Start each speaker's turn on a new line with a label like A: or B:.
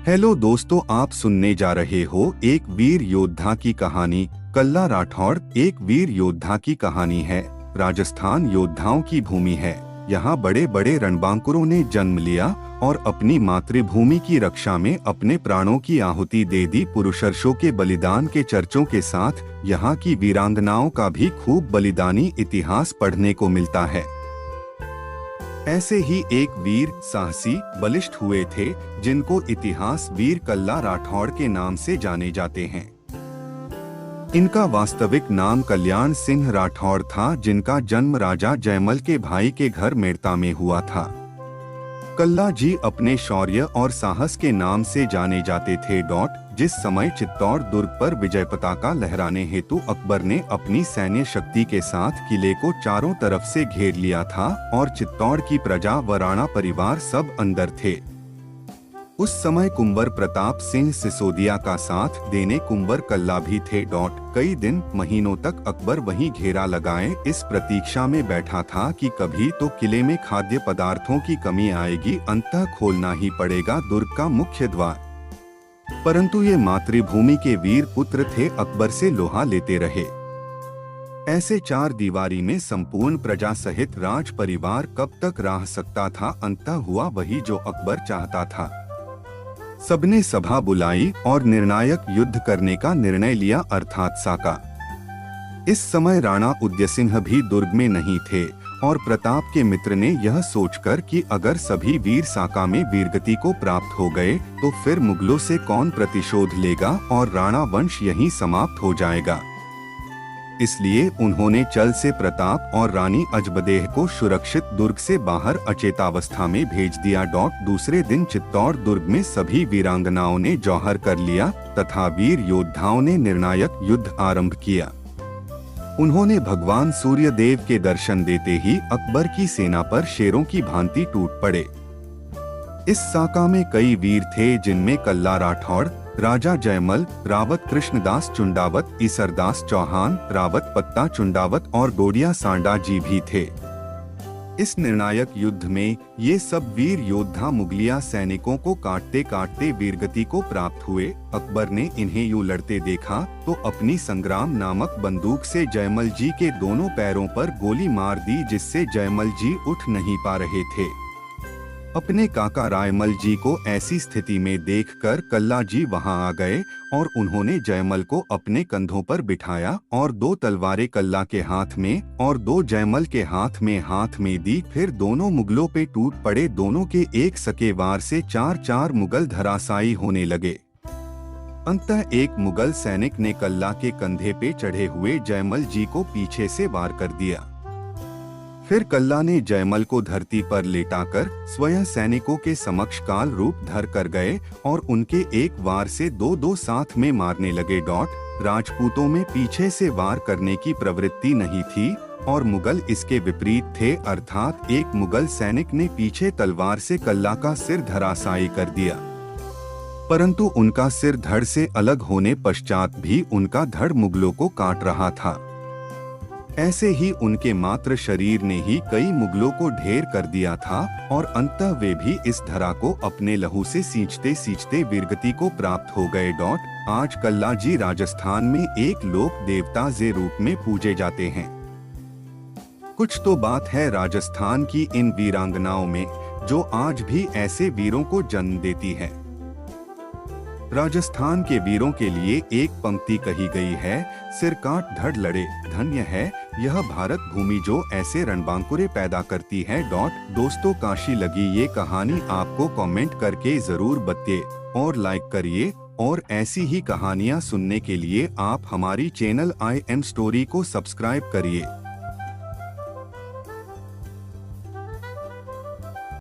A: Hello दोस्तों, आप सुनने जा रहे हो एक वीर योद्धा की कहानी। कल्ला राठौड़ एक वीर योद्धा की कहानी है। राजस्थान योद्धाओं की भूमि है। यहाँ बड़े बड़े रणबांकुरों ने जन्म लिया और अपनी मातृभूमि की रक्षा में अपने प्राणों की आहुति दे दी। पुरुषर्षों के बलिदान के चर्चों के साथ यहाँ की वीरांगनाओं का भी खूब बलिदानी इतिहास पढ़ने को मिलता है। ऐसे ही एक वीर साहसी बलिष्ठ हुए थे जिनको इतिहास वीर कल्ला राठौड़ के नाम से जाने जाते हैं। इनका वास्तविक नाम कल्याण सिंह राठौड़ था, जिनका जन्म राजा जयमल के भाई के घर मेड़ता में हुआ था। कल्ला जी अपने शौर्य और साहस के नाम से जाने जाते थे। जिस समय चित्तौड़ दुर्ग पर विजय पताका लहराने हेतु अकबर ने अपनी सैन्य शक्ति के साथ किले को चारों तरफ से घेर लिया था और चित्तौड़ की प्रजा व राणा परिवार सब अंदर थे, उस समय कुंवर प्रताप सिंह सिसोदिया का साथ देने कुंवर कल्ला भी थे। कई दिन महीनों तक अकबर वहीं घेरा लगाए इस प्रतीक्षा में बैठा था कि कभी तो किले में खाद्य पदार्थों की कमी आएगी, अंततः खोलना ही पड़ेगा दुर्ग का मुख्य द्वार। परंतु ये मातृभूमि के वीर पुत्र थे, अकबर से लोहा लेते रहे। ऐसे चार दीवारी में संपूर्ण प्रजा सहित राज परिवार कब तक रह सकता था। अंततः हुआ वही जो अकबर चाहता था। सबने सभा बुलाई और निर्णायक युद्ध करने का निर्णय लिया, अर्थात साका। इस समय राणा उदयसिंह भी दुर्ग में नहीं थे और प्रताप के मित्र ने यह सोचकर कि अगर सभी वीर साका में वीरगति को प्राप्त हो गए तो फिर मुगलों से कौन प्रतिशोध लेगा और राणा वंश यहीं समाप्त हो जाएगा। इसलिए उन्होंने चल से प्रताप और रानी अजबदेह को सुरक्षित दुर्ग से बाहर अचेतावस्था में भेज दिया। दूसरे दिन चित्तौड़ दुर्ग में सभी वीरांगनाओं ने जौहर कर लिया तथा वीर योद्धाओं ने निर्णायक युद्ध आरंभ किया। उन्होंने भगवान सूर्य देव के दर्शन देते ही अकबर की सेना पर शेरों की भांति टूट पड़े। इस साका में कई वीर थे, जिनमें कल्ला राठौड़, राजा जयमल, रावत कृष्णदास चुंडावत, ईसरदास चौहान, रावत पत्ता चुंडावत और डोडिया सांडा जी भी थे। इस निर्णायक युद्ध में ये सब वीर योद्धा मुगलिया सैनिकों को काटते काटते वीरगति को प्राप्त हुए। अकबर ने इन्हें यूं लड़ते देखा तो अपनी संग्राम नामक बंदूक से जयमल जी के दोनों पैरों पर गोली मार दी, जिससे जयमल जी उठ नहीं पा रहे थे। अपने काका रायमल जी को ऐसी स्थिति में देखकर कल्ला जी वहां आ गए और उन्होंने जयमल को अपने कंधों पर बिठाया और दो तलवारें कल्ला के हाथ में और दो जयमल के हाथ में दी। फिर दोनों मुगलों पे टूट पड़े। दोनों के एक सके वार से चार चार मुगल धराशायी होने लगे। अंततः एक मुगल सैनिक ने कल्ला के कंधे पे चढ़े हुए जयमल जी को पीछे से वार कर दिया। फिर कल्ला ने जयमल को धरती पर लेटाकर स्वयं सैनिकों के समक्ष काल रूप धर कर गए और उनके एक वार से दो साथ में मारने लगे। राजपूतों में पीछे से वार करने की प्रवृत्ति नहीं थी और मुगल इसके विपरीत थे, अर्थात एक मुगल सैनिक ने पीछे तलवार से कल्ला का सिर धराशायी कर दिया, परंतु उनका सिर धड़ से अलग होने पश्चात भी उनका धड़ मुगलों को काट रहा था। ऐसे ही उनके मात्र शरीर ने ही कई मुगलों को ढेर कर दिया था और अंततः वे भी इस धरा को अपने लहू से सींचते सींचते वीरगति को प्राप्त हो गए। आज कल्ला जी राजस्थान में एक लोक देवता के रूप में पूजे जाते हैं। कुछ तो बात है राजस्थान की इन वीरांगनाओं में, जो आज भी ऐसे वीरों को जन्म देती है। राजस्थान के वीरों के लिए एक पंक्ति कही गई है, सिर काट धड़ लड़े, धन्य है यह भारत भूमि जो ऐसे रणबांकुरे पैदा करती है। दोस्तों, काशी लगी ये कहानी आपको कमेंट करके जरूर बताइए और लाइक करिए और ऐसी ही कहानियाँ सुनने के लिए आप हमारी चैनल IM स्टोरी को सब्सक्राइब करिए।